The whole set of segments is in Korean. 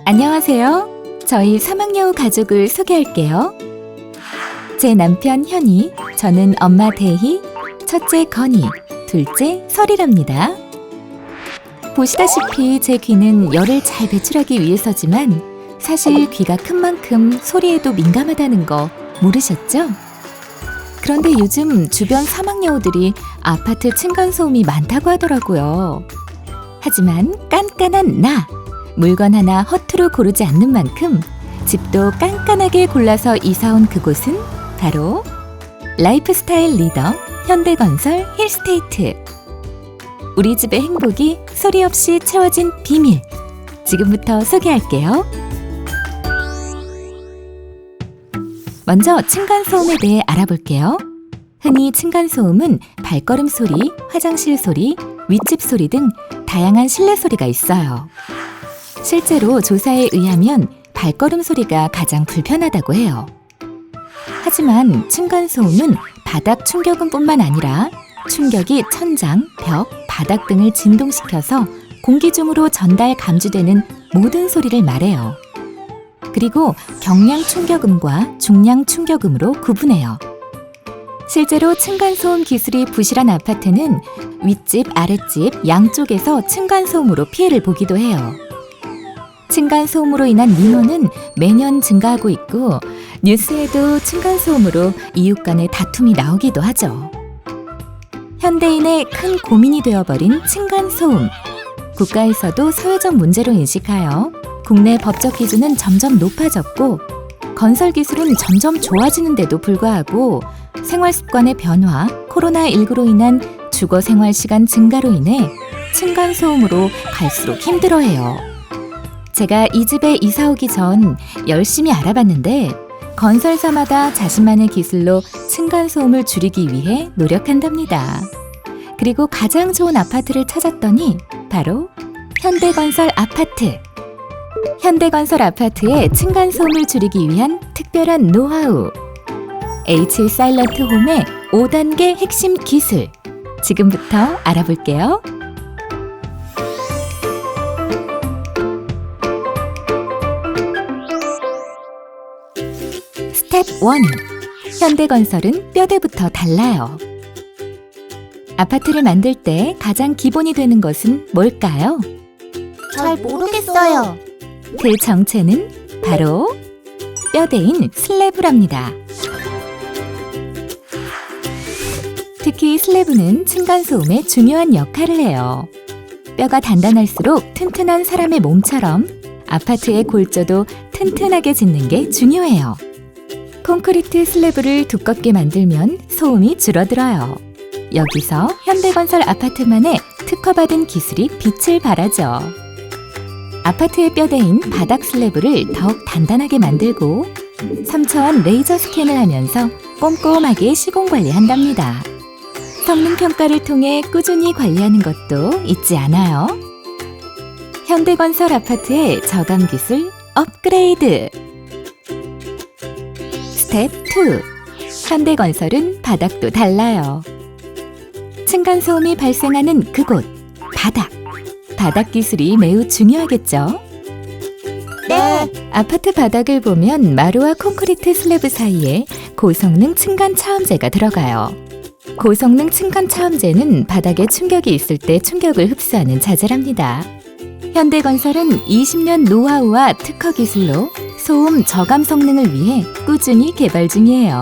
안녕하세요. 저희 사막여우 가족을 소개할게요. 제 남편 현이, 저는 엄마 대희, 첫째 건희, 둘째 설이랍니다. 보시다시피 제 귀는 열을 잘 배출하기 위해서지만 사실 귀가 큰 만큼 소리에도 민감하다는 거 모르셨죠? 그런데 요즘 주변 사막여우들이 아파트 층간소음이 많다고 하더라고요. 하지만 깐깐한 나! 물건 하나 허투루 고르지 않는 만큼 집도 깐깐하게 골라서 이사온 그곳은 바로 라이프스타일 리더 현대건설 힐스테이트. 우리 집의 행복이 소리 없이 채워진 비밀. 지금부터 소개할게요. 먼저 층간소음에 대해 알아볼게요. 흔히 층간소음은 발걸음 소리, 화장실 소리, 윗집 소리 등 다양한 실내 소리가 있어요. 실제로 조사에 의하면 발걸음 소리가 가장 불편하다고 해요. 하지만 층간소음은 바닥 충격음뿐만 아니라 충격이 천장, 벽, 바닥 등을 진동시켜서 공기 중으로 전달 감지되는 모든 소리를 말해요. 그리고 경량 충격음과 중량 충격음으로 구분해요. 실제로 층간소음 기술이 부실한 아파트는 윗집, 아랫집 양쪽에서 층간소음으로 피해를 보기도 해요. 층간소음으로 인한 민원은 매년 증가하고 있고 뉴스에도 층간소음으로 이웃 간의 다툼이 나오기도 하죠. 현대인의 큰 고민이 되어버린 층간소음. 국가에서도 사회적 문제로 인식하여 국내 법적 기준은 점점 높아졌고 건설 기술은 점점 좋아지는데도 불구하고 생활 습관의 변화, 코로나19로 인한 주거 생활 시간 증가로 인해 층간소음으로 갈수록 힘들어해요. 제가 이 집에 이사 오기 전 열심히 알아봤는데 건설사마다 자신만의 기술로 층간소음을 줄이기 위해 노력한답니다. 그리고 가장 좋은 아파트를 찾았더니 바로 현대건설 아파트. 현대건설 아파트의 층간소음을 줄이기 위한 특별한 노하우. H 사일런트 홈의 5단계 핵심 기술. 지금부터 알아볼게요. 스텝 1. 현대건설은 뼈대부터 달라요. 아파트를 만들 때 가장 기본이 되는 것은 뭘까요? 잘 모르겠어요. 그 정체는 바로 뼈대인 슬래브랍니다. 특히 슬래브는 층간소음에 중요한 역할을 해요. 뼈가 단단할수록 튼튼한 사람의 몸처럼 아파트의 골조도 튼튼하게 짓는 게 중요해요. 콘크리트 슬래브를 두껍게 만들면 소음이 줄어들어요. 여기서 현대건설 아파트만의 특허받은 기술이 빛을 발하죠. 아파트의 뼈대인 바닥 슬래브를 더욱 단단하게 만들고 3차원 레이저 스캔을 하면서 꼼꼼하게 시공 관리한답니다. 성능 평가를 통해 꾸준히 관리하는 것도 잊지 않아요. 현대건설 아파트의 저감 기술 업그레이드. 스텝 2. 현대건설은 바닥도 달라요. 층간소음이 발생하는 그곳, 바닥. 바닥 기술이 매우 중요하겠죠? 네. 아파트 바닥을 보면 마루와 콘크리트 슬래브 사이에 고성능 층간 차음제가 들어가요. 고성능 층간 차음제는 바닥에 충격이 있을 때 충격을 흡수하는 자재랍니다. 현대건설은 20년 노하우와 특허 기술로 소음 저감 성능을 위해 꾸준히 개발 중이에요.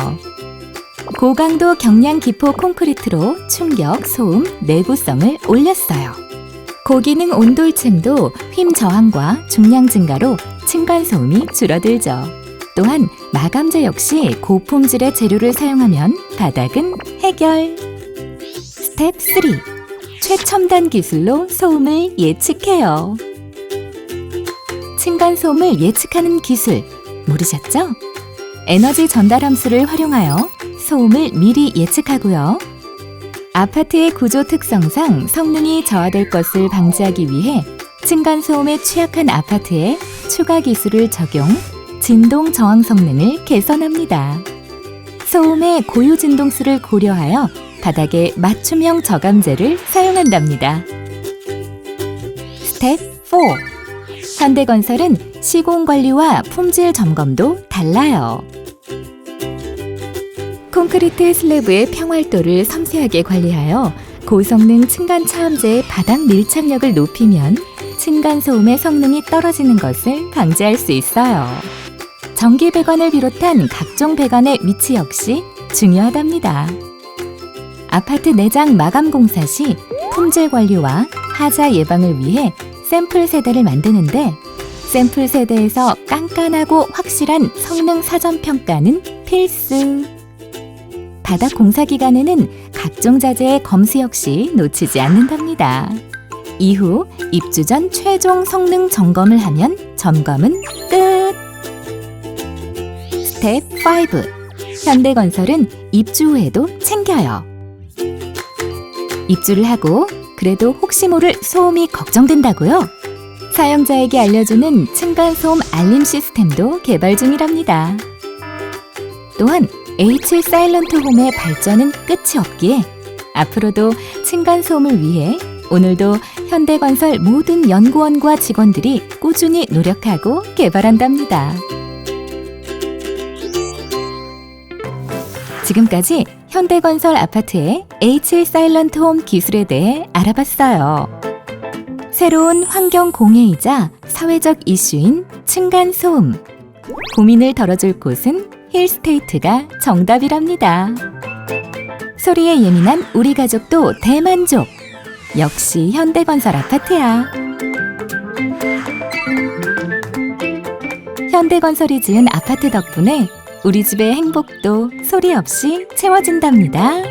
고강도 경량 기포 콘크리트로 충격, 소음, 내구성을 올렸어요. 고기능 온돌층도 힘 저항과 중량 증가로 층간소음이 줄어들죠. 또한 마감재 역시 고품질의 재료를 사용하면 바닥은 해결. 스텝 3. 최첨단 기술로 소음을 예측해요. 층간소음을 예측하는 기술 모르셨죠? 에너지 전달 함수를 활용하여 소음을 미리 예측하고요. 아파트의 구조 특성상 성능이 저하될 것을 방지하기 위해 층간소음에 취약한 아파트에 추가 기술을 적용, 진동 저항 성능을 개선합니다. 소음의 고유 진동수를 고려하여 바닥에 맞춤형 저감제를 사용한답니다. 스텝 4. 현대건설은 시공 관리와 품질 점검도 달라요. 콘크리트 슬래브의 평활도를 섬세하게 관리하여 고성능 층간 차음제의 바닥 밀착력을 높이면 층간소음의 성능이 떨어지는 것을 방지할 수 있어요. 전기 배관을 비롯한 각종 배관의 위치 역시 중요하답니다. 아파트 내장 마감 공사 시 품질 관리와 하자 예방을 위해 샘플 세대를 만드는데 샘플 세대에서 깐깐하고 확실한 성능 사전 평가는 필수. 바닥 공사 기간에는 각종 자재의 검수 역시 놓치지 않는답니다. 이후 입주 전 최종 성능 점검을 하면 점검은 끝! 스텝 5. 현대건설은 입주 후에도 챙겨요. 입주를 하고 그래도 혹시 모를 소음이 걱정된다고요? 사용자에게 알려주는 층간소음 알림 시스템도 개발 중이랍니다. 또한 H 사일런트 홈의 발전은 끝이 없기에 앞으로도 층간소음을 위해 오늘도 현대건설 모든 연구원과 직원들이 꾸준히 노력하고 개발한답니다. 지금까지 현대건설 아파트의 H 사일런트 홈 기술에 대해 알아봤어요. 새로운 환경 공해이자 사회적 이슈인 층간소음. 고민을 덜어줄 곳은 힐스테이트가 정답이랍니다. 소리에 예민한 우리 가족도 대만족. 역시 현대건설 아파트야. 현대건설이 지은 아파트 덕분에 우리 집의 행복도 소리 없이 채워진답니다.